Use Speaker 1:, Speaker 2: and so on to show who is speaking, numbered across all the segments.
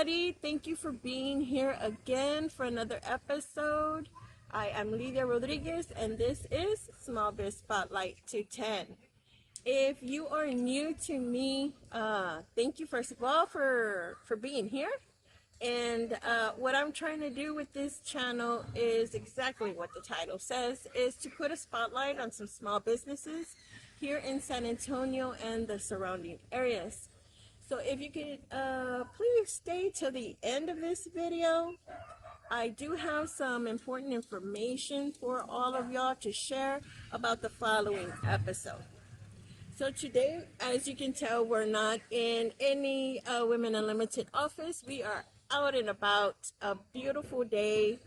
Speaker 1: everybody. Thank you for being here again for another episode. I am Lydia Rodriguez, and this is Small Biz Spotlight 210. If you are new to me, thank you first of all for being here. And what I'm trying to do with this channel is exactly what the title says, is to put a spotlight on some small businesses here in San Antonio and the surrounding areas. So if you could please stay till the end of this video. I do have some important information for all of y'all to share about the following episode. So today, as you can tell, we're not in any Women Unlimited office. We are out and about, a beautiful day.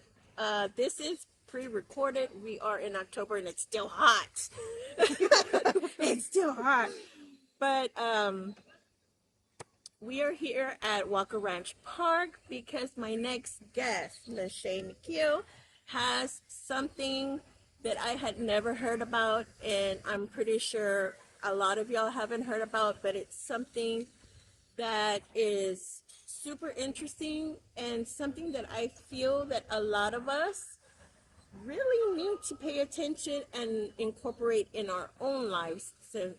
Speaker 1: This is pre-recorded. We are in October and it's still hot. It's still hot. But we are here at Walker Ranch Park because my next guest, LaShay McKeel, has something that I had never heard about, and I'm pretty sure a lot of y'all haven't heard about, but it's something that is super interesting and something that I feel that a lot of us really need to pay attention and incorporate in our own lives. So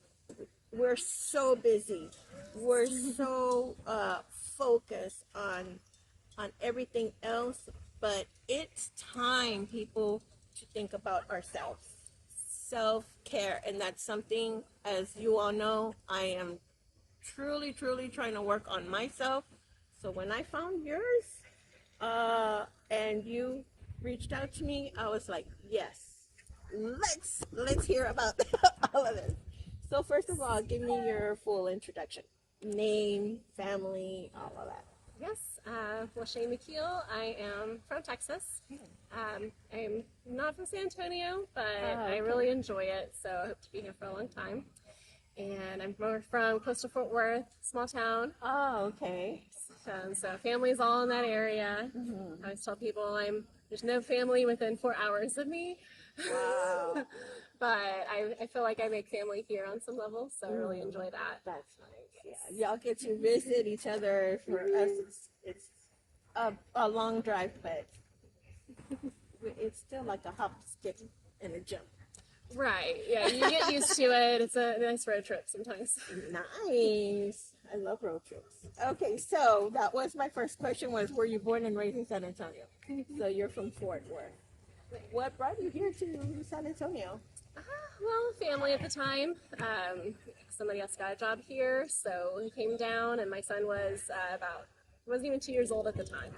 Speaker 1: we're so busy. We're so focused on everything else, but it's time, people, to think about ourselves. Self-care, and that's something, as you all know, I am truly trying to work on myself. So when I found yours and you reached out to me, I was like, yes, let's hear about all of this. So first of all, give me your full introduction. Name, family, all of that.
Speaker 2: Yes, LaShay McKeel. I am from Texas. I'm not from San Antonio, but I really enjoy it, so I hope to be here for a long time. And I'm from close to Fort Worth, small town.
Speaker 1: Oh, okay.
Speaker 2: So family's all in that area. I always tell people there's no family within 4 hours of me.
Speaker 1: Wow.
Speaker 2: But I feel like I make family here on some level, so I really enjoy that.
Speaker 1: That's nice. Yeah, y'all get to visit each other. For us, it's a long drive, but it's still like a hop, skip, and a jump.
Speaker 2: Right. Yeah, you get used to it. It's a nice road trip sometimes.
Speaker 1: Nice. I love road trips. Okay, so that was my first question was, were you born and raised in San Antonio? So you're from Fort Worth. What brought you here to San Antonio?
Speaker 2: Well, family at the time. Somebody else got a job here, so he came down, and my son was wasn't even 2 years old at the time.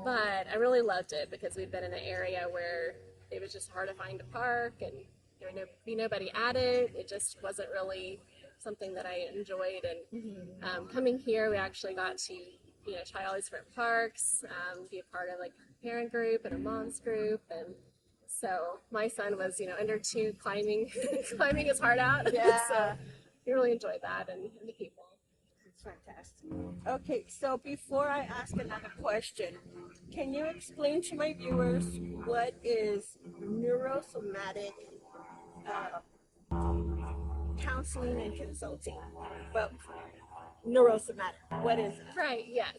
Speaker 2: But I really loved it because we'd been in an area where it was just hard to find a park, and there would be nobody at it. It just wasn't really something that I enjoyed. And coming here, we actually got to try all these different parks, be a part of like a parent group and a mom's group, and so my son was under 2 climbing his heart out.
Speaker 1: Yeah.
Speaker 2: So he really enjoyed that and the people.
Speaker 1: It's fantastic. Okay, so before I ask another question, can you explain to my viewers what is NueroSomatic counseling and consulting? Well, NueroSomatic, what is it?
Speaker 2: Right, yes.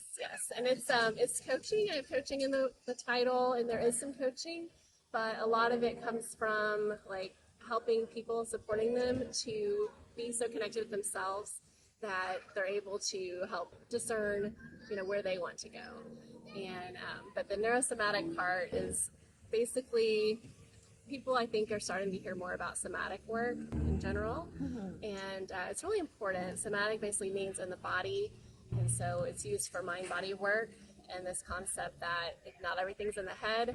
Speaker 2: And it's coaching. I have coaching in the title, and there is some coaching, but a lot of it comes from like helping people, supporting them to be so connected with themselves that they're able to help discern where they want to go. And but the neurosomatic part is basically, people I think are starting to hear more about somatic work in general, and it's really important. Somatic basically means in the body, and so it's used for mind-body work, and this concept that not everything's in the head,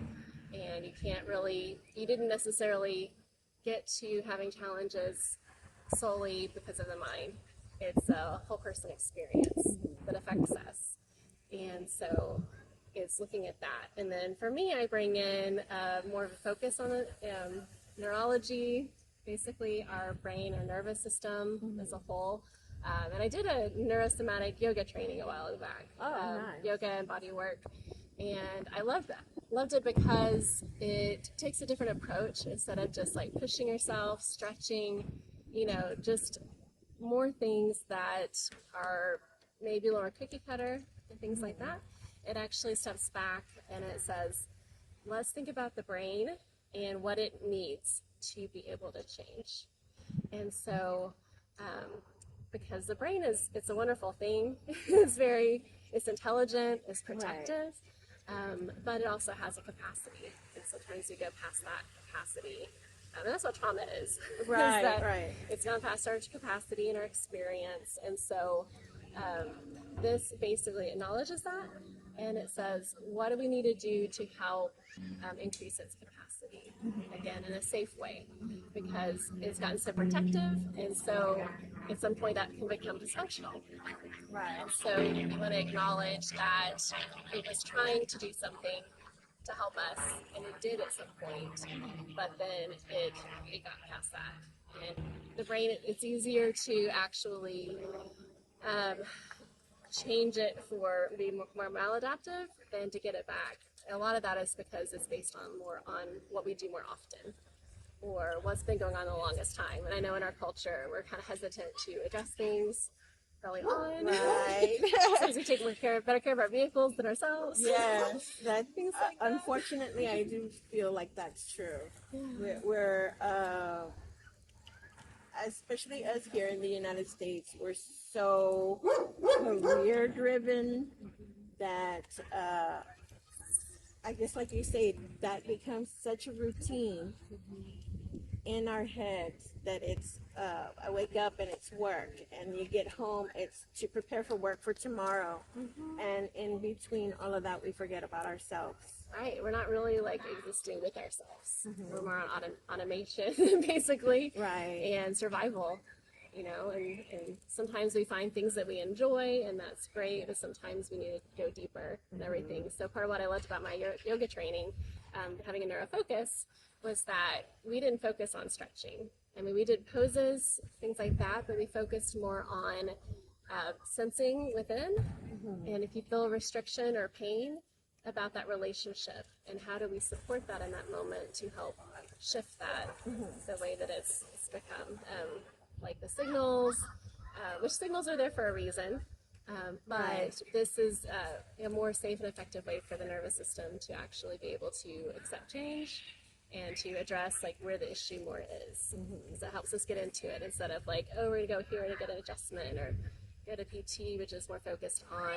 Speaker 2: and you didn't necessarily get to having challenges solely because of the mind. It's a whole person experience that affects us, and so it's looking at that. And then for me, I bring in more of a focus on neurology, basically our brain, our nervous system as a whole. And I did a neurosomatic yoga training a while back.
Speaker 1: Nice.
Speaker 2: Yoga and body work. And I loved that. Loved it because it takes a different approach. Instead of just like pushing yourself, stretching, just more things that are maybe a little more cookie cutter, and things like that, it actually steps back and it says, let's think about the brain and what it needs to be able to change. And so, because the brain it's a wonderful thing. It's intelligent, it's protective, but it also has a capacity. And sometimes we go past that capacity. And that's what trauma is.
Speaker 1: Right,
Speaker 2: is that
Speaker 1: right.
Speaker 2: It's gone past our capacity and our experience. And so this basically acknowledges that, and it says, what do we need to do to help increase its capacity, again, in a safe way, because it's gotten so protective, and so at some point that can become dysfunctional.
Speaker 1: Right.
Speaker 2: And so we want to acknowledge that it was trying to do something to help us, and it did at some point, but then it got past that. And the brain, it's easier to actually change it for be more maladaptive than to get it back. And a lot of that is because it's based on what we do more often, or what's been going on the longest time. And I know in our culture we're kind of hesitant to adjust things early on.
Speaker 1: Right.
Speaker 2: Since we take better care of our vehicles than ourselves.
Speaker 1: Yes,
Speaker 2: Things like that.
Speaker 1: unfortunately, I do feel like that's true.
Speaker 2: Yeah.
Speaker 1: We're especially us here in the United States, we're so career driven that I guess, like you say, that becomes such a routine in our heads that it's I wake up and it's work, and you get home, it's to prepare for work for tomorrow, and in between all of that we forget about ourselves.
Speaker 2: Right, we're not really like existing with ourselves. We're more on automation, basically,
Speaker 1: Right.
Speaker 2: and survival. And sometimes we find things that we enjoy, and that's great, but sometimes we need to go deeper and everything. So part of what I loved about my yoga training, having a neurofocus, was that we didn't focus on stretching. I mean, we did poses, things like that, but we focused more on sensing within, and if you feel restriction or pain, about that relationship, and how do we support that in that moment to help shift that the way that it's become. Like the signals, which signals are there for a reason, but
Speaker 1: Right.
Speaker 2: this is a more safe and effective way for the nervous system to actually be able to accept change and to address like where the issue more is. So it helps us get into it instead of like, oh, we're gonna go here to get an adjustment, or go to PT, which is more focused on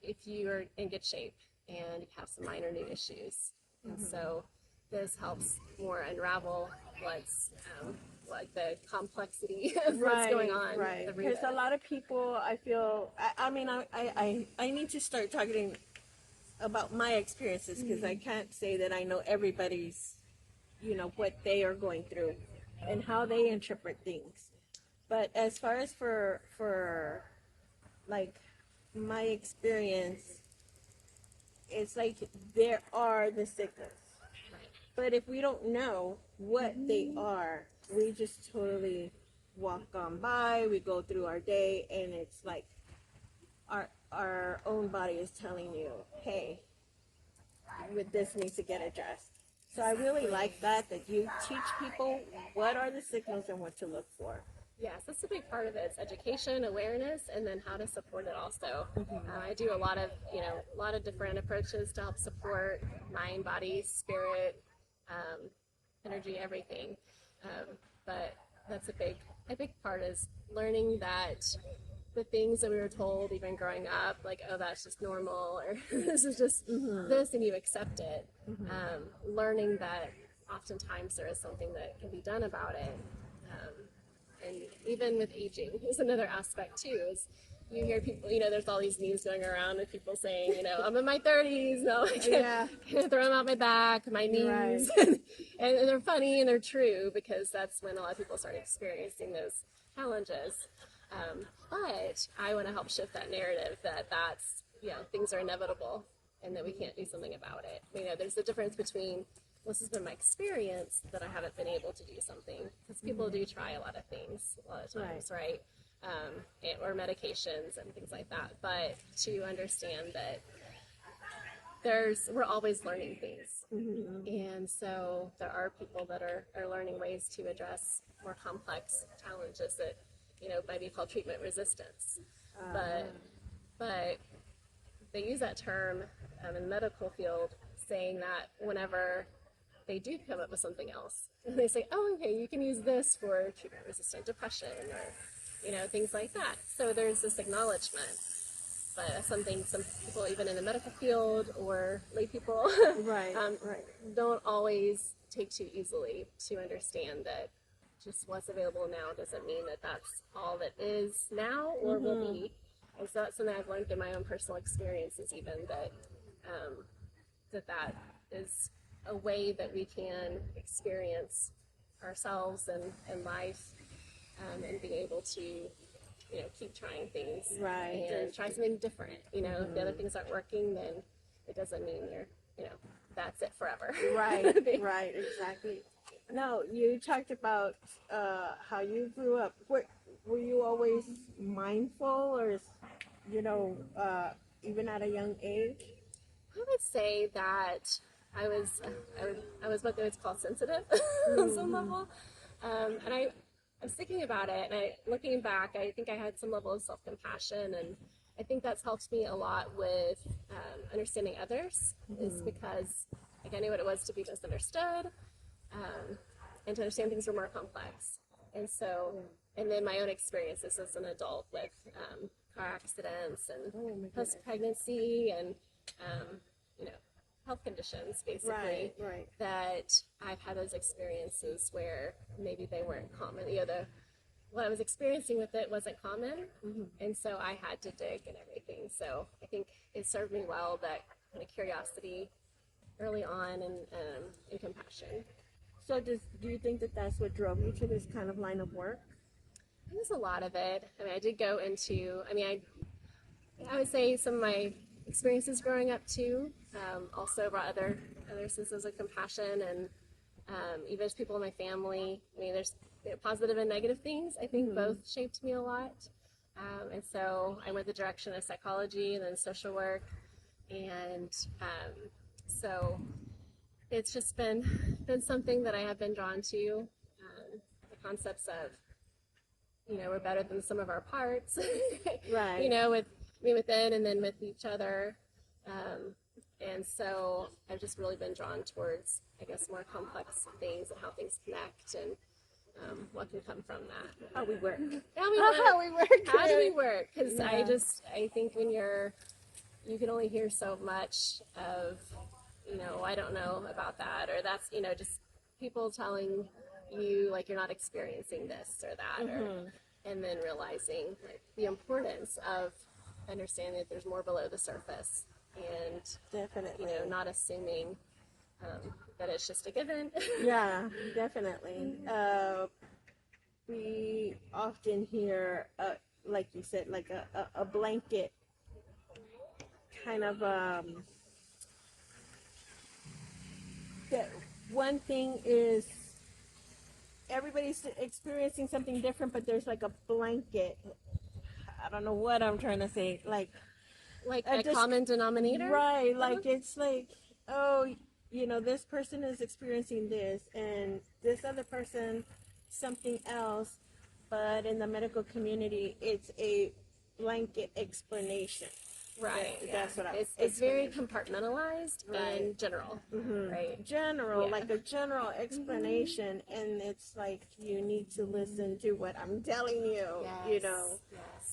Speaker 2: if you are in good shape and you have some minor new issues. And so this helps more unravel what's like the complexity of what's going on.
Speaker 1: Right.
Speaker 2: with the root
Speaker 1: Because
Speaker 2: of
Speaker 1: a
Speaker 2: it.
Speaker 1: lot of people, I feel, I need to start talking about my experiences, because I can't say that I know everybody's, what they are going through and how they interpret things. But as far as for like my experience, it's like there are the signals. But if we don't know what they are, we just totally walk on by, we go through our day, and it's like our own body is telling you, hey, this needs to get addressed. So I really like that you teach people what are the signals and what to look for.
Speaker 2: Yes, that's a big part of it. It's education, awareness, and then how to support it also. I do a lot of different approaches to help support mind, body, spirit, energy, everything. But that's a big part is learning that the things that we were told even growing up, like, oh, that's just normal, or this is just this, and you accept it. Learning that oftentimes there is something that can be done about it. And even with aging is another aspect too, is you hear people, there's all these memes going around of people saying, I'm in my 30s, no, I can't throw them out my back, my knees. Right. and they're funny and they're true, because that's when a lot of people start experiencing those challenges. But I want to help shift that narrative that's, things are inevitable and that we can't do something about it. There's a difference between, this has been my experience, that I haven't been able to do something, because people do try a lot of things a lot of times, right? Or medications and things like that. But to understand that we're always learning things, and so there are people that are learning ways to address more complex challenges that might be called treatment resistance, but but they use that term in the medical field, saying that whenever they do come up with something else, and they say, oh, okay, you can use this for treatment-resistant depression or, things like that. So there's this acknowledgement. But that's something some people, even in the medical field or lay people,
Speaker 1: Right.
Speaker 2: don't always take too easily to understand that just what's available now doesn't mean that that's all that is now or will be. And so that's something I've learned through my own personal experiences, even that that is a way that we can experience ourselves and life, and be able to keep trying things,
Speaker 1: Right.
Speaker 2: and try something different. If the other things aren't working, then it doesn't mean that's it forever.
Speaker 1: Right. Right. Exactly. No, you talked about how you grew up. Were you always mindful, or even at a young age?
Speaker 2: I would say that I was what they would call sensitive on some level, and I was thinking about it, and looking back, I think I had some level of self-compassion, and I think that's helped me a lot with understanding others, is because I knew what it was to be misunderstood, and to understand things were more complex. And so, and then my own experiences as an adult with car accidents and post-pregnancy and health conditions, basically,
Speaker 1: Right.
Speaker 2: that I've had those experiences where maybe they weren't common. What I was experiencing with it wasn't common, and so I had to dig and everything. So I think it served me well, that kind of curiosity early on, and compassion.
Speaker 1: So do you think that that's what drove you to this kind of line of work?
Speaker 2: I think there's a lot of it. I mean, I did go into, I would say some of my experiences growing up too, also brought other senses of compassion, and even just people in my family. I mean, there's positive and negative things. I think both shaped me a lot. And so I went the direction of psychology and then social work. And so it's just been something that I have been drawn to, the concepts of, we're better than some of our parts,
Speaker 1: Right.
Speaker 2: with within and then with each other. And so I've just really been drawn towards, I guess, more complex things and how things connect, and what can come from that.
Speaker 1: How we work.
Speaker 2: How we work. How do we work? Because
Speaker 1: Yeah.
Speaker 2: I think when you can only hear so much of, I don't know about that, or that's, just people telling you like you're not experiencing this or that, and then realizing like the importance of understanding that there's more below the surface, and
Speaker 1: Definitely.
Speaker 2: not assuming that it's just a given.
Speaker 1: Yeah, definitely. We often hear, like you said, like a blanket kind of that one thing is everybody's experiencing something different, but there's like a blanket. I don't know what I'm trying to say. Like
Speaker 2: a common denominator,
Speaker 1: right? Like it's like, oh, this person is experiencing this, and this other person something else, but in the medical community, it's a blanket explanation.
Speaker 2: Right.
Speaker 1: That's what
Speaker 2: it's very compartmentalized and general, right?
Speaker 1: General, like a general explanation, and it's like you need to listen to what I'm telling you,
Speaker 2: Yes.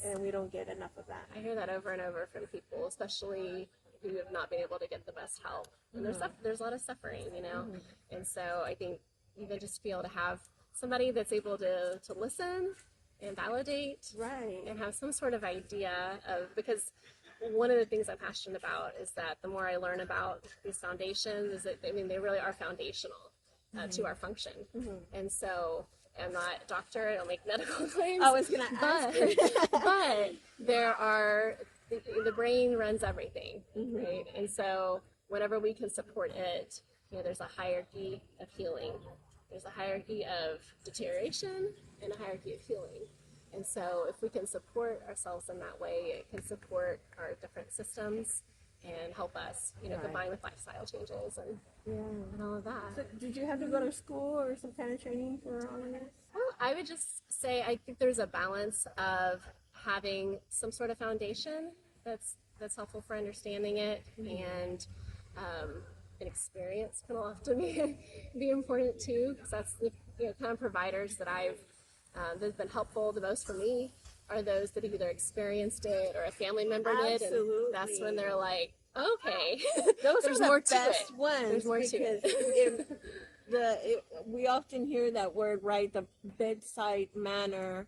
Speaker 1: and we don't get enough of that.
Speaker 2: I hear that over and over from people, especially who have not been able to get the best help. And there's a lot of suffering, and so I think even just to be able to have somebody that's able to listen and validate,
Speaker 1: Right.
Speaker 2: and have some sort of idea of, because one of the things I'm passionate about is that the more I learn about these foundations, is that, they really are foundational to our function. And so I'm not a doctor, I don't make medical claims.
Speaker 1: I was going to ask you.
Speaker 2: But there are, the brain runs everything, right? And so whenever we can support it, there's a hierarchy of healing. There's a hierarchy of deterioration and a hierarchy of healing. And so if we can support ourselves in that way, it can support our different systems and help us, combine with lifestyle changes and all of that.
Speaker 1: So did you have to go to school or some kind of training for all of this?
Speaker 2: Well, I would just say I think there's a balance of having some sort of foundation that's helpful for understanding it, and an experience can often be important too, because that's the kind of providers that that have been helpful the most for me are those that have either experienced it or a family member did, and that's when they're like, okay,
Speaker 1: Those
Speaker 2: there's
Speaker 1: are
Speaker 2: more
Speaker 1: the
Speaker 2: to
Speaker 1: best
Speaker 2: it.
Speaker 1: ones
Speaker 2: There's more to
Speaker 1: because
Speaker 2: it.
Speaker 1: we often hear that word, right? The bedside manner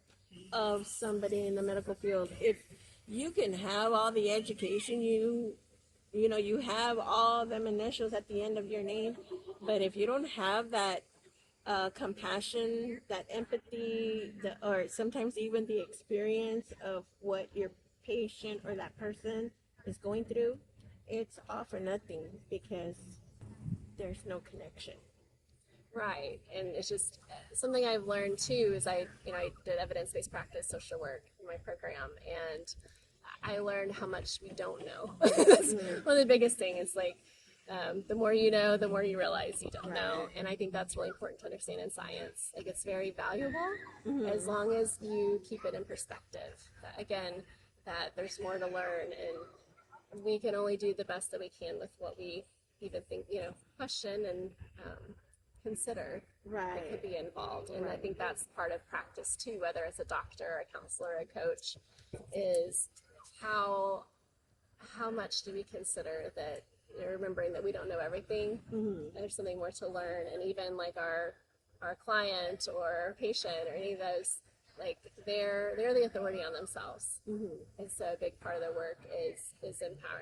Speaker 1: of somebody in the medical field. If you can have all the education, you have all them initials at the end of your name, but if you don't have that compassion, that empathy, or sometimes even the experience of what your patient or that person is going through, it's all for nothing because there's no connection.
Speaker 2: Right, and it's just something I've learned too. Is I did evidence-based practice social work in my program, and I learned how much we don't know. That's one of the biggest things. Is like the more you know, the more you realize you don't know, and I think that's really important to understand in science. Like it's very valuable as long as you keep it in perspective. Again, that there's more to learn, and we can only do the best that we can with what we even think, question and consider that could be involved. And I think that's part of practice too, whether it's a doctor, a counselor, a coach, is how much do we consider that, remembering that we don't know everything, there's something more to learn, and even like our client or patient or any of those, like they're the authority on themselves, and so a big part of their work is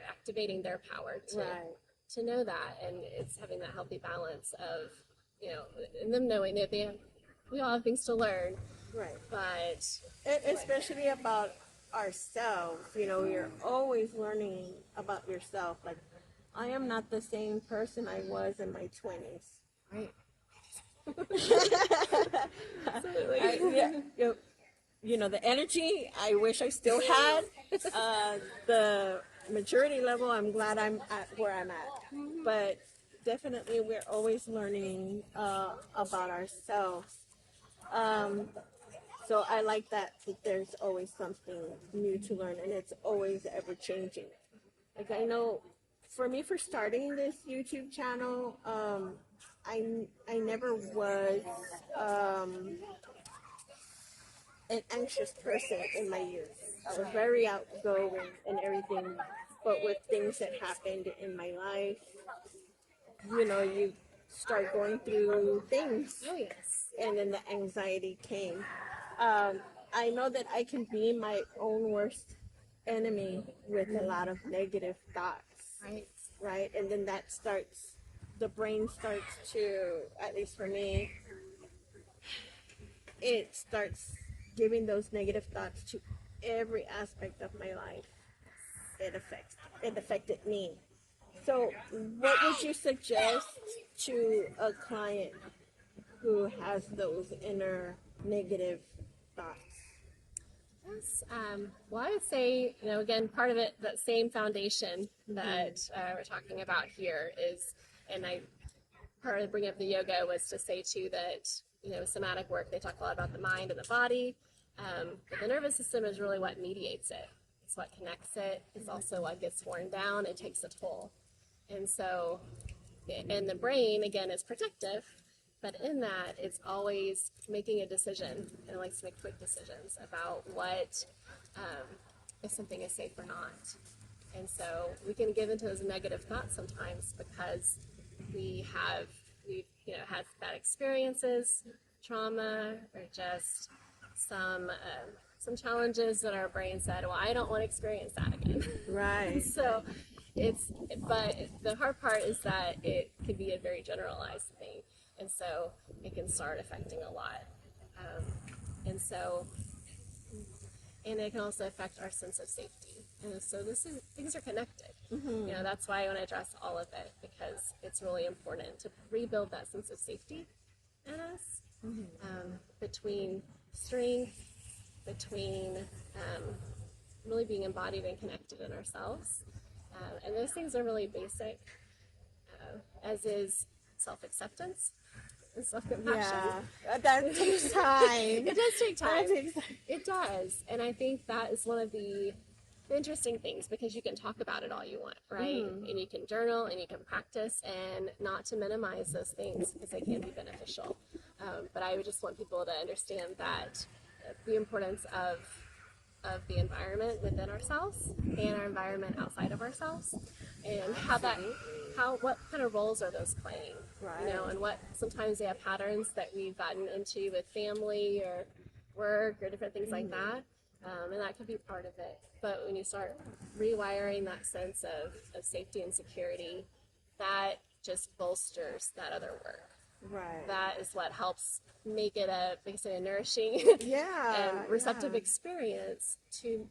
Speaker 2: activating their power to know that, and it's having that healthy balance of and them knowing that we all have things to learn, but
Speaker 1: especially about ourselves. You're always learning about yourself. Like, I am not the same person I was in my 20s.
Speaker 2: Right.
Speaker 1: The energy I wish I still had. The maturity level, I'm glad I'm at where I'm at. But definitely, we're always learning about ourselves. So I like that there's always something new to learn, and it's always ever changing. Like, I know, for me, for starting this YouTube channel, I never was an anxious person in my youth. I was very outgoing and everything, but with things that happened in my life, you start going through things.
Speaker 2: oh yes,
Speaker 1: And then the anxiety came. I know that I can be my own worst enemy with a lot of negative thoughts, right? And then the brain starts to, at least for me, it starts giving those negative thoughts to every aspect of my life. It affected me. So what would you suggest to a client who has those inner negative thoughts?
Speaker 2: Yes. Well, I would say, again, part of it, that same foundation that we're talking about here is, and part of bringing up the yoga was to say too that, somatic work, they talk a lot about the mind and the body, but the nervous system is really what mediates it. It's what connects it. It's also what gets worn down and takes a toll. And so, and the brain, again, is protective. But in that, it's always making a decision, and it likes to make quick decisions about what, if something is safe or not. And so we can give into those negative thoughts sometimes because we've had bad experiences, trauma, or just some challenges that our brain said, well, I don't want to experience that again.
Speaker 1: Right.
Speaker 2: So but the hard part is that it can be a very generalized thing. And so it can start affecting a lot. And it can also affect our sense of safety. And so things are connected. That's why I want to address all of it, because it's really important to rebuild that sense of safety in us, between strength, between really being embodied and connected in ourselves. And those things are really basic, as is self-acceptance and self-compassion.
Speaker 1: Yeah, that takes time.
Speaker 2: It does take time. It does. And I think that is one of the the interesting things, because you can talk about it all you want, right? And you can journal and you can practice, and not to minimize those things because they can be beneficial. But I would just want people to understand that the importance of the environment within ourselves and our environment outside of ourselves, and what kind of roles are those playing,
Speaker 1: Right.
Speaker 2: you know, and what sometimes they have patterns that we've gotten into with family or work or different things like that, and that could be part of it. But when you start rewiring that sense of safety and security, that just bolsters that other work.
Speaker 1: Right.
Speaker 2: That is what helps make it a nourishing and receptive experience to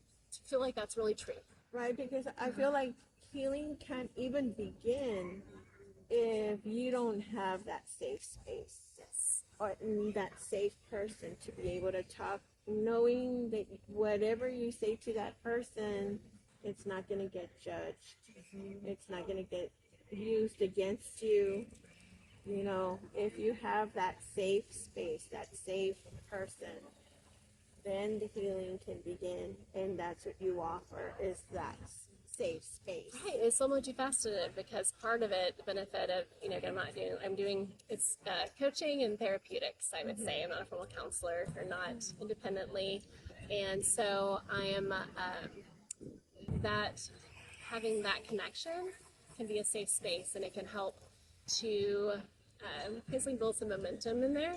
Speaker 2: feel like that's really true.
Speaker 1: Right, because I feel like healing can't even begin if you don't have that safe space.
Speaker 2: Yes.
Speaker 1: Or that safe person to be able to talk, knowing that whatever you say to that person, it's not going to get judged. It's not going to get used against you. You know, if you have that safe space, that safe person, then the healing can begin, and that's what you offer, is that safe space.
Speaker 2: Right, it's so multifaceted, because part of it, the benefit of, you know, I'm doing it's coaching and therapeutics, I would say. I'm not a formal counselor, or not independently, and so I am that having that connection can be a safe space, and it can help to basically build some momentum in there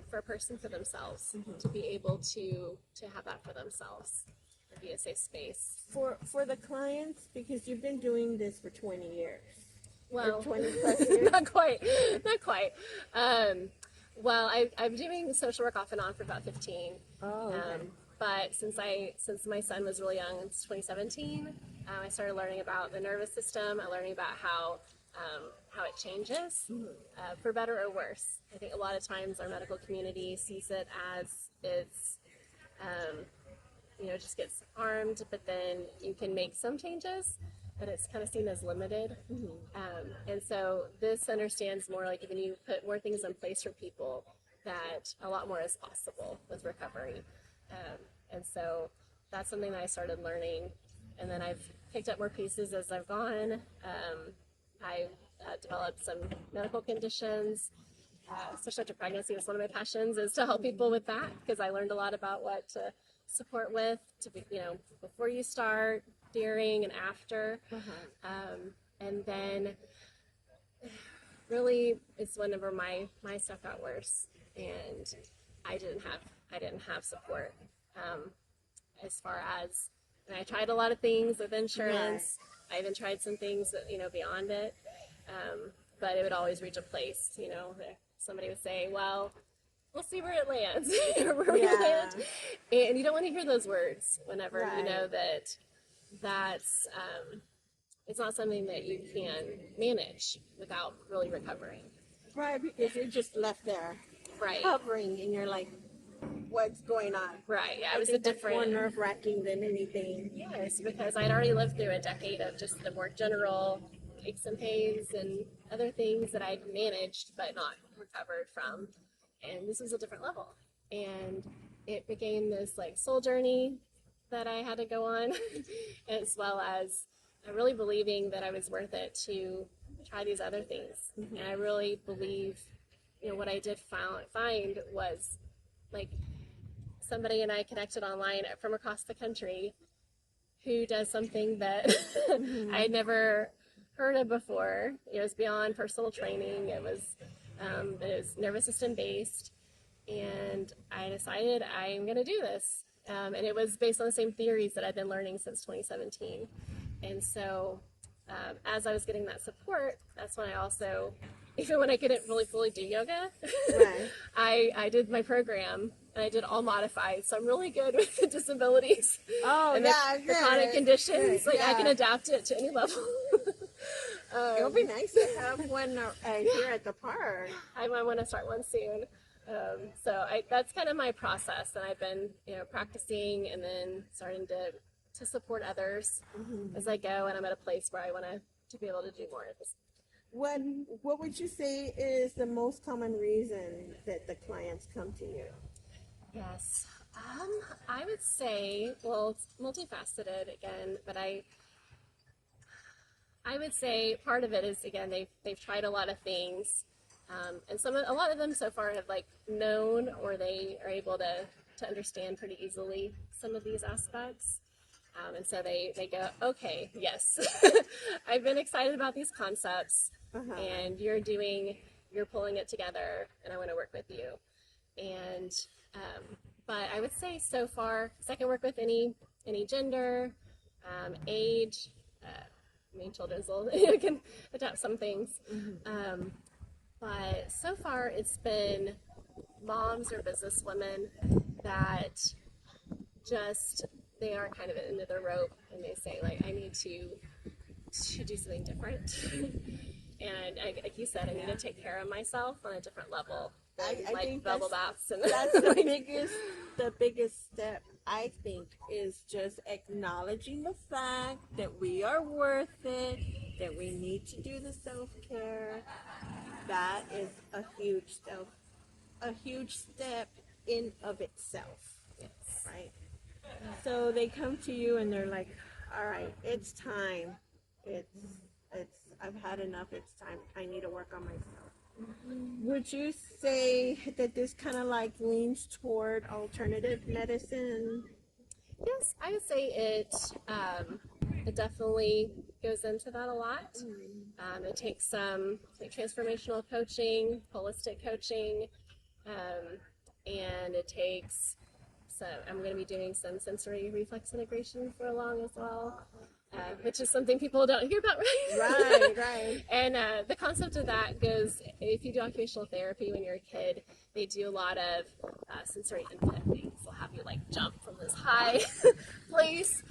Speaker 2: for a person, for themselves, to be able to have that for themselves, and be a safe space.
Speaker 1: For the clients, because you've been doing this for 20 years.
Speaker 2: Well,
Speaker 1: or 20 plus years.
Speaker 2: not quite. Well, I'm doing social work off and on for about 15.
Speaker 1: Oh, okay.
Speaker 2: But since my son was really young, it's 2017, I started learning about the nervous system. I'm learning about how it changes, for better or worse. I think a lot of times our medical community sees it as it's, just gets harmed, but then you can make some changes, but it's kind of seen as limited. And so this understands more, like, when you put more things in place for people, that a lot more is possible with recovery. And so that's something that I started learning, and then I've picked up more pieces as I've gone. I developed some medical conditions, especially after pregnancy. Was one of my passions, is to help people with that, because I learned a lot about what to support with, to be, before you start, during, and after. And then really it's whenever my stuff got worse, and I didn't have support, as far as, and I tried a lot of things with insurance. I even tried some things that, beyond it, but it would always reach a place, somebody would say, well, we'll see where it lands, where we land. And you don't want to hear those words whenever you know that that's it's not something that you can manage without really recovering.
Speaker 1: Right, because you're just left there, hovering, and you're like, what's going on?
Speaker 2: Right, yeah,
Speaker 1: I
Speaker 2: it was a different,
Speaker 1: more nerve-wracking than anything.
Speaker 2: Yes, because I'd already lived through a decade of just the more general aches and pains and other things that I'd managed but not recovered from. And this was a different level. And it became this like soul journey that I had to go on, as well as really believing that I was worth it to try these other things. And I really believe, what I did find was, like, somebody and I connected online from across the country who does something that I'd never heard of before. It was beyond personal training. It was nervous system based, and I decided I'm going to do this. And it was based on the same theories that I've been learning since 2017. And so as I was getting that support, that's when I also, even when I couldn't really fully do yoga, I did my program, and I did all modified. So I'm really good with the disabilities. And the chronic conditions. Like, I can adapt it to any level.
Speaker 1: It would be nice to have one here at the park.
Speaker 2: I want to start one soon. So that's kind of my process, and I've been, practicing, and then starting to support others as I go, and I'm at a place where I want to be able to do more of this.
Speaker 1: What would you say is the most common reason that the clients come to you?
Speaker 2: Yes. I would say, well, it's multifaceted again, but I would say part of it is, again, they've tried a lot of things, and a lot of them so far have like known, or they are able to understand pretty easily some of these aspects. And so they go, okay, yes, I've been excited about these concepts, and you're pulling it together, and I want to work with you. And but I would say so far, 'cause I can work with any gender, age. I mean, children's little, you can adapt some things. But so far, it's been moms or business women that just, they are kind of at the end of the rope, and they say, like, I need to do something different. And like you said, I need to take care of myself on a different level than
Speaker 1: I
Speaker 2: like
Speaker 1: think
Speaker 2: bubble baths. And
Speaker 1: that's the biggest step, I think, is just acknowledging the fact that we are worth it, that we need to do the self-care. That is a huge step in of itself,
Speaker 2: yes.
Speaker 1: right? So they come to you and they're like, all right, it's time. I've had enough. It's time. I need to work on myself. Would you say that this kind of like leans toward alternative medicine?
Speaker 2: Yes, I would say it definitely goes into that a lot. It takes some like transformational coaching, holistic coaching, and it takes some. I'm going to be doing some sensory reflex integration for along as well, which is something people don't hear about, right?
Speaker 1: Right.
Speaker 2: And the concept of that goes, if you do occupational therapy when you're a kid, they do a lot of sensory input things. They'll have you like jump from this high place.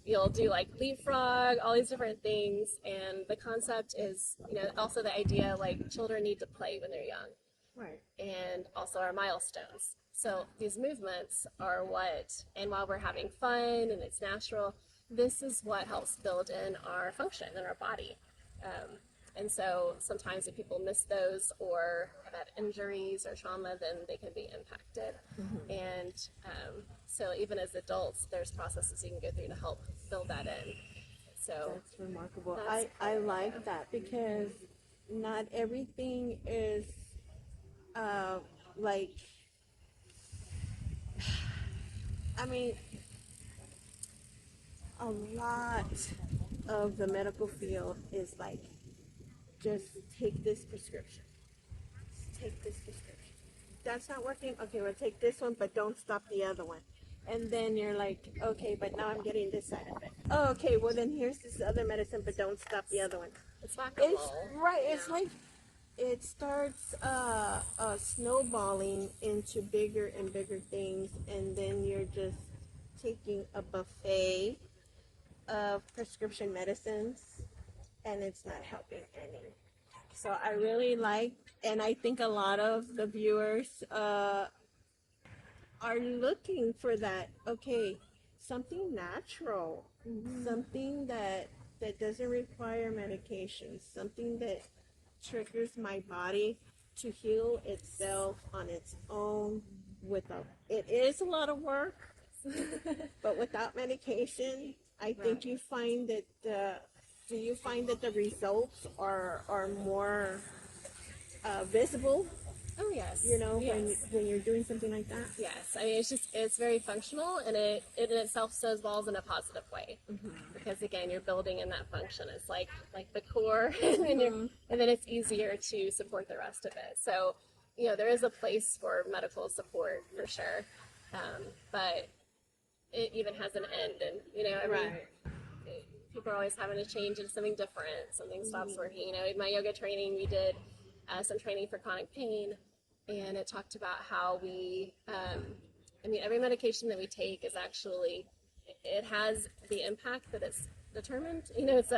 Speaker 2: You'll do like leapfrog, all these different things. And the concept is, also the idea like children need to play when they're young.
Speaker 1: Right.
Speaker 2: And also our milestones. So these movements are and while we're having fun and it's natural, this is what helps build in our function in our body. And so sometimes if people miss those or have had injuries or trauma, then they can be impacted. And so even as adults, there's processes you can go through to help build that in. So
Speaker 1: that's remarkable. I like that, because not everything is like, I mean, a lot of the medical field is like, just take this prescription. Just take this prescription. That's not working. Okay, we'll take this one, but don't stop the other one. And then you're like, okay, but now I'm getting this side effect. Oh, okay, well then here's this other medicine, but don't stop the other one.
Speaker 2: it's whack-a-mole.
Speaker 1: It's right. It's like it starts snowballing into bigger and bigger things, and then you're just taking a buffet of prescription medicines, and it's not helping any. So I really like, and I think a lot of the viewers are looking for that. Okay, something natural, something that doesn't require medication, something that triggers my body to heal itself on its own. It is a lot of work, but without medication, I think you find that do you find that the results are more visible?
Speaker 2: Oh yes.
Speaker 1: Yes. When you're doing something like that.
Speaker 2: Yes, I mean it's very functional, and it in itself snowballs in a positive way, because again you're building in that function. It's like the core, and then it's easier to support the rest of it. So there is a place for medical support for sure, but it even has an end, and people are always having to change into something different. Something stops working. In my yoga training, we did some training for chronic pain. And it talked about how every medication that we take is actually, it has the impact that it's determined. It's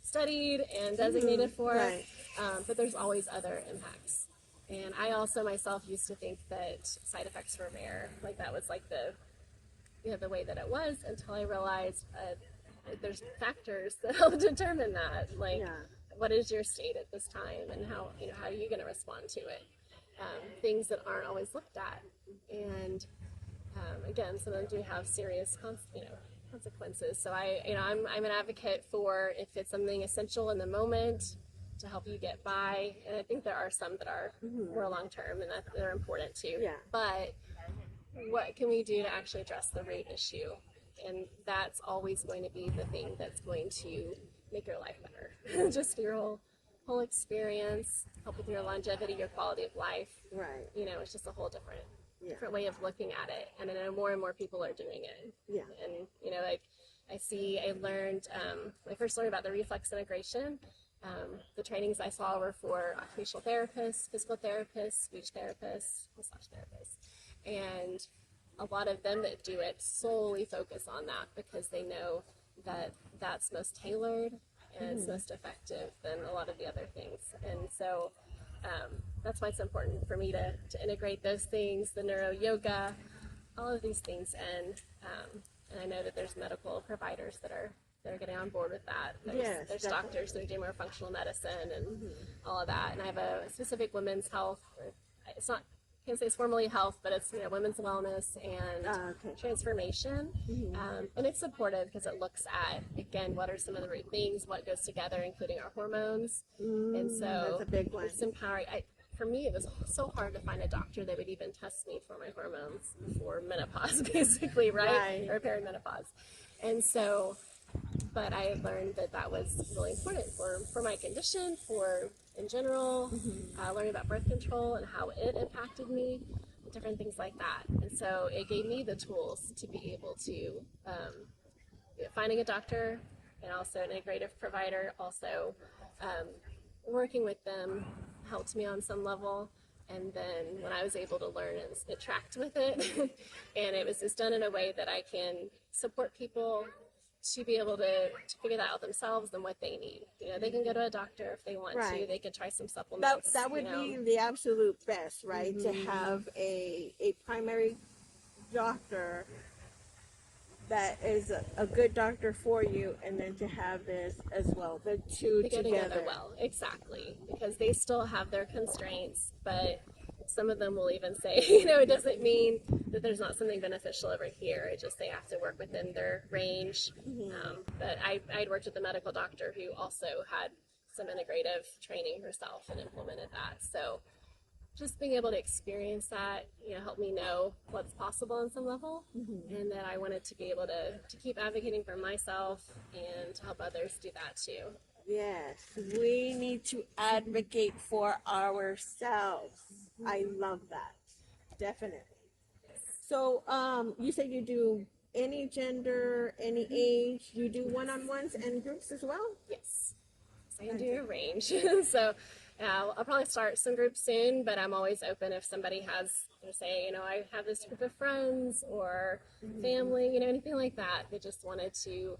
Speaker 2: studied and designated for,
Speaker 1: right.
Speaker 2: But there's always other impacts. And I also myself used to think that side effects were rare. Like that was like the way that it was, until I realized there's factors that help determine that. Like, what is your state at this time, and how are you going to respond to it? Things that aren't always looked at. And Again, some of them do have serious, consequences. So I'm an advocate for if it's something essential in the moment to help you get by, and I think there are some that are more long term and that they're important too.
Speaker 1: Yeah.
Speaker 2: But what can we do to actually address the root issue? And that's always going to be the thing that's going to make your life better. Just your whole experience, help with your longevity, your quality of life.
Speaker 1: Right.
Speaker 2: It's just a whole different way of looking at it. And I know more and more people are doing it.
Speaker 1: Yeah.
Speaker 2: And, like I learned, when I first learned about the reflex integration, the trainings I saw were for occupational therapists, physical therapists, speech therapists, massage therapists. And a lot of them that do it solely focus on that because they know that that's most tailored and it's most effective than a lot of the other things. And so that's why it's important for me to integrate those things, the neuro yoga, all of these things. And I know that there's medical providers that are getting on board with that. There's doctors that are doing more functional medicine and all of that. And I have a specific women's health. It's not, I can't say it's formally health, but it's women's wellness and transformation. And it's supportive because it looks at, again, what are some of the root things, what goes together, including our hormones. And so
Speaker 1: that's a big one.
Speaker 2: It's empowering. For me, it was so hard to find a doctor that would even test me for my hormones before menopause, basically, right? Or perimenopause. And so, but I learned that was really important for my condition, in general, learning about birth control and how it impacted me, different things like that. And so it gave me the tools to be able to, finding a doctor and also an integrative provider, also working with them helped me on some level. And then when I was able to learn and tracked with it, and it was just done in a way that I can support people to be able to figure that out themselves and what they need. They can go to a doctor if they want to. They can try some supplements.
Speaker 1: That would be the absolute best, right? To have a primary doctor that is a good doctor for you, and then to have this as well, the two together.
Speaker 2: Well, exactly, because they still have their constraints, but some of them will even say, it doesn't mean that there's not something beneficial over here. It's just they have to work within their range. But I'd worked with a medical doctor who also had some integrative training herself and implemented that. So just being able to experience that, helped me know what's possible on some level, and that I wanted to be able to keep advocating for myself and to help others do that too.
Speaker 1: Yes, we need to advocate for ourselves. I love that. Definitely. So, you said you do any gender, any age. You do one-on-ones and groups as well?
Speaker 2: Yes. So I can do a range. So I'll probably start some groups soon, but I'm always open if somebody has, say, I have this group of friends or family, anything like that. They just wanted to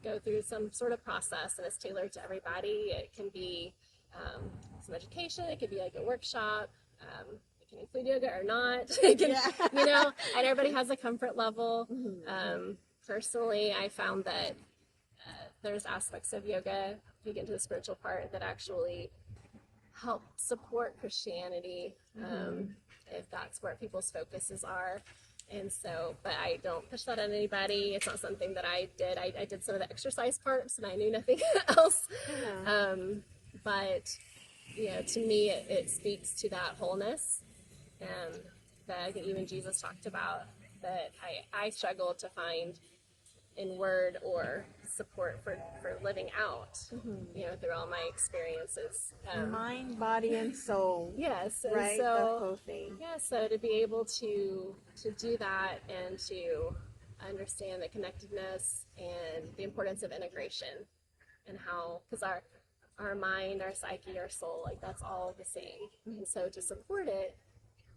Speaker 2: go through some sort of process, and it's tailored to everybody. It can be some education. It could be like a workshop. It can include yoga or not. It can, and everybody has a comfort level. Personally, I found that there's aspects of yoga, if you get into the spiritual part, that actually help support Christianity, if that's where people's focuses are. And so, but I don't push that on anybody. It's not something that I did. I did some of the exercise parts, and I knew nothing else. But, to me, it speaks to that wholeness, that I think even Jesus talked about, that I struggle to find in word or support for living out, through all my experiences.
Speaker 1: Mind, body, and soul.
Speaker 2: Yes. And
Speaker 1: right?
Speaker 2: So,
Speaker 1: the whole thing.
Speaker 2: Yeah, so to be able to do that and to understand the connectedness and the importance of integration, and how, because our mind, our psyche, our soul, like that's all the same. And so to support it,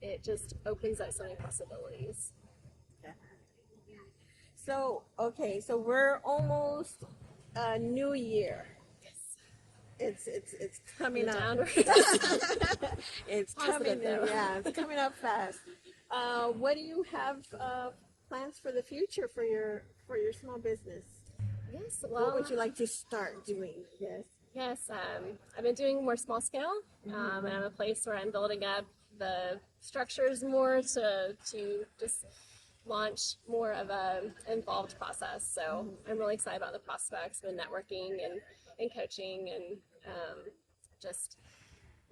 Speaker 2: it just opens up so many possibilities.
Speaker 1: So, okay, so we're almost New Year.
Speaker 2: Yes.
Speaker 1: It's coming up. It's coming. It's coming up fast. What do you have plans for the future for your small business?
Speaker 2: Yes. Well,
Speaker 1: what would you like to start doing? Yes.
Speaker 2: Yes. I've been doing more small scale, and I'm a place where I'm building up the structures more to just launch more of a involved process. So I'm really excited about the prospects, the networking and coaching and just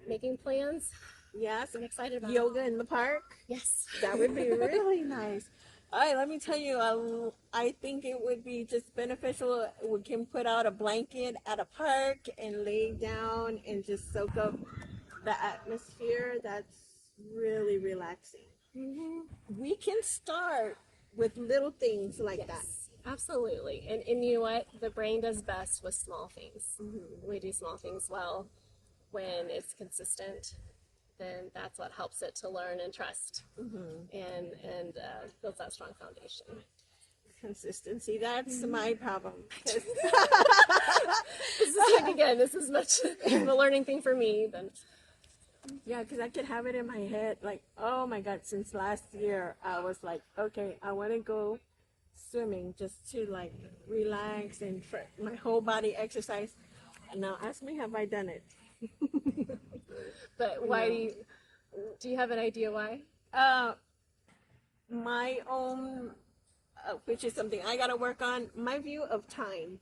Speaker 2: making plans.
Speaker 1: Yes.
Speaker 2: I'm excited about
Speaker 1: Yoga in the park.
Speaker 2: Yes.
Speaker 1: That would be really nice. All right, let me tell you, I think it would be just beneficial. We can put out a blanket at a park and lay down and just soak up the atmosphere. That's really relaxing. We can start with little things like that.
Speaker 2: Yes, absolutely. And you know what? The brain does best with small things. We do small things well when it's consistent. Then that's what helps it to learn and trust, and builds that strong foundation.
Speaker 1: Consistency, that's my problem.
Speaker 2: This is like, again, this is much of a learning thing for me than.
Speaker 1: Yeah, because I could have it in my head, like, oh my God, since last year, I was like, okay, I want to go swimming just to like relax and for my whole body exercise. And now ask me, have I done it?
Speaker 2: But why do you have an idea why?
Speaker 1: My own, which is something I got to work on, my view of time.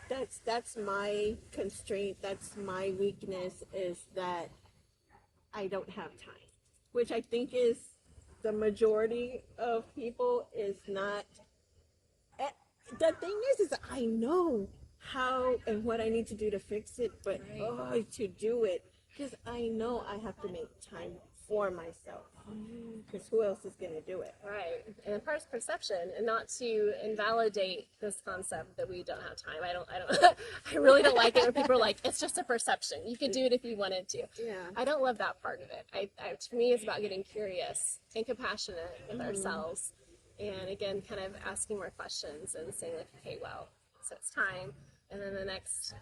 Speaker 1: That's my constraint. That's my weakness, is that I don't have time, which I think is the majority of people is not. The thing is I know how and what I need to do to fix it, but to do it, because I know I have to make time for myself, because who else is going to do it?
Speaker 2: Right. And part of perception, and not to invalidate this concept that we don't have time. I don't I really don't like it when people are like, it's just a perception. You could do it if you wanted to.
Speaker 1: Yeah.
Speaker 2: I don't love that part of it. To me, it's about getting curious and compassionate with ourselves. And again, kind of asking more questions and saying like, okay, well, so it's time. And then the next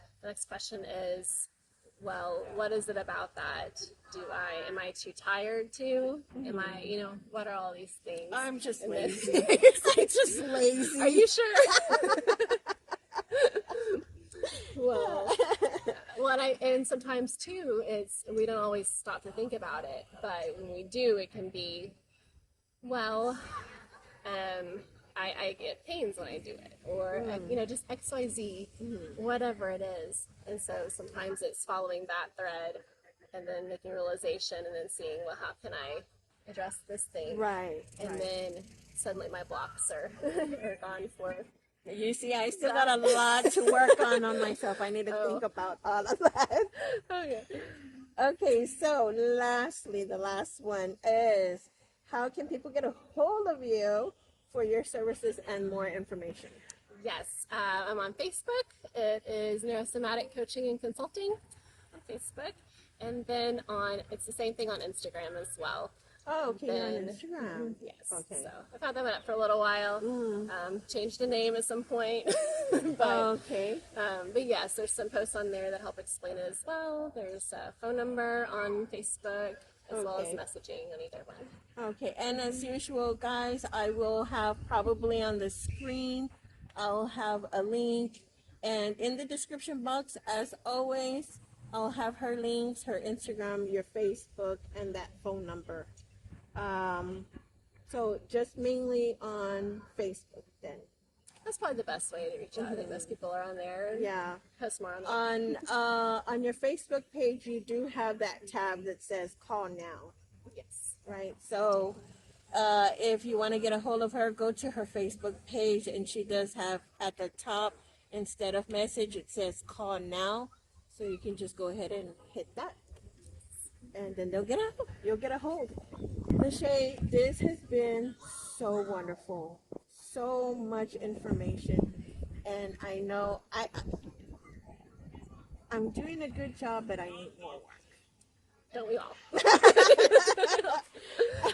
Speaker 2: question is, well, what is it about that? Am I too tired to? Am I, what are all these things?
Speaker 1: I'm just
Speaker 2: And
Speaker 1: lazy.
Speaker 2: then-
Speaker 1: I'm just lazy.
Speaker 2: Are you sure? Well, and sometimes too, we don't always stop to think about it, but when we do, it can be, well, I get pains when I do it, or just XYZ, whatever it is. And so sometimes it's following that thread, and then making realization, and then seeing, well, how can I address this thing?
Speaker 1: Right.
Speaker 2: And then suddenly my blocks are gone for.
Speaker 1: You see, I still got a lot to work on myself. I need to think about all of that.
Speaker 2: Okay.
Speaker 1: Okay, so lastly, the last one is, how can people get a hold of you for your services and more information?
Speaker 2: Yes, I'm on Facebook. It is NueroSomatic Coaching and Consulting on Facebook. And then it's the same thing on Instagram as well.
Speaker 1: Oh, okay, you're on Instagram.
Speaker 2: Yes.
Speaker 1: Okay.
Speaker 2: So I've had them up for a little while. Changed the name at some point. But yes, there's some posts on there that help explain it as well. There's a phone number on Facebook, as well as messaging on either one.
Speaker 1: Okay, and as usual, guys, I will have probably on the screen, I'll have a link, and in the description box, as always, I'll have her links, her Instagram, your Facebook, and that phone number. So just mainly on Facebook then.
Speaker 2: That's probably the best way to reach out. I think most people are on there. And
Speaker 1: Yeah.
Speaker 2: post more on that.
Speaker 1: On your Facebook page, you do have that tab that says call now,
Speaker 2: Yes.
Speaker 1: right? So if you want to get a hold of her, go to her Facebook page, and she does have at the top, instead of message, it says call now. So you can just go ahead and hit that, and then you'll get a hold. LaShay, this has been so wonderful, so much information, and I know I'm doing a good job, but I need more work.
Speaker 2: Don't we all?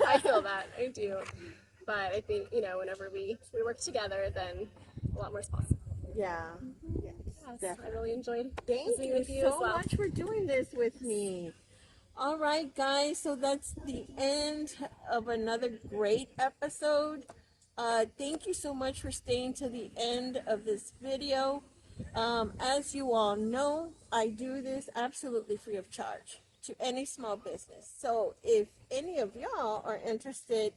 Speaker 2: I feel that. I do. But I think, whenever we work together, then a lot more is possible.
Speaker 1: Yeah.
Speaker 2: Yes,
Speaker 1: Definitely.
Speaker 2: I really enjoyed
Speaker 1: Thank
Speaker 2: listening
Speaker 1: you
Speaker 2: with you
Speaker 1: so
Speaker 2: as well.
Speaker 1: much for doing this with me. All right, guys, so that's the end of another great episode. Thank you so much for staying to the end of this video. As you all know, I do this absolutely free of charge to any small business. So if any of y'all are interested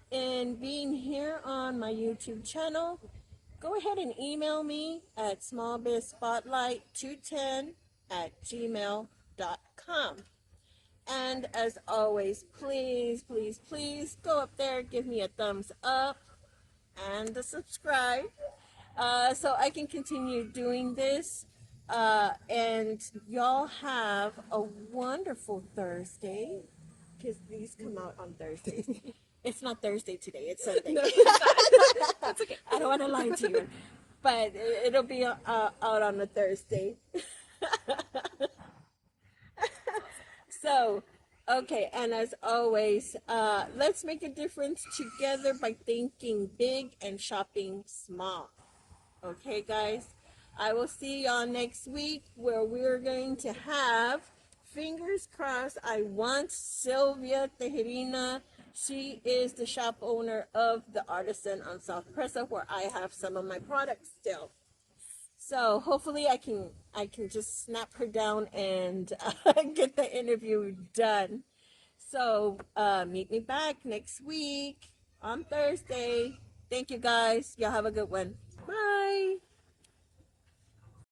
Speaker 1: in being here on my YouTube channel, go ahead and email me at smallbizspotlight210@gmail.com. And as always, please, please, please go up there, give me a thumbs up and a subscribe, so I can continue doing this. And y'all have a wonderful Thursday, because these come out on Thursdays. It's not Thursday today, it's Sunday.
Speaker 2: No, it's not. That's okay.
Speaker 1: I don't want to lie to you, but it'll be out on a Thursday. So, okay, and as always, let's make a difference together by thinking big and shopping small. Okay, guys, I will see y'all next week, where we're going to have, fingers crossed, I want Sylvia Tejerina. She is the shop owner of the Artisan on South Presa, where I have some of my products still. So hopefully I can just snap her down and get the interview done. So meet me back next week on Thursday. Thank you, guys. Y'all have a good one. Bye.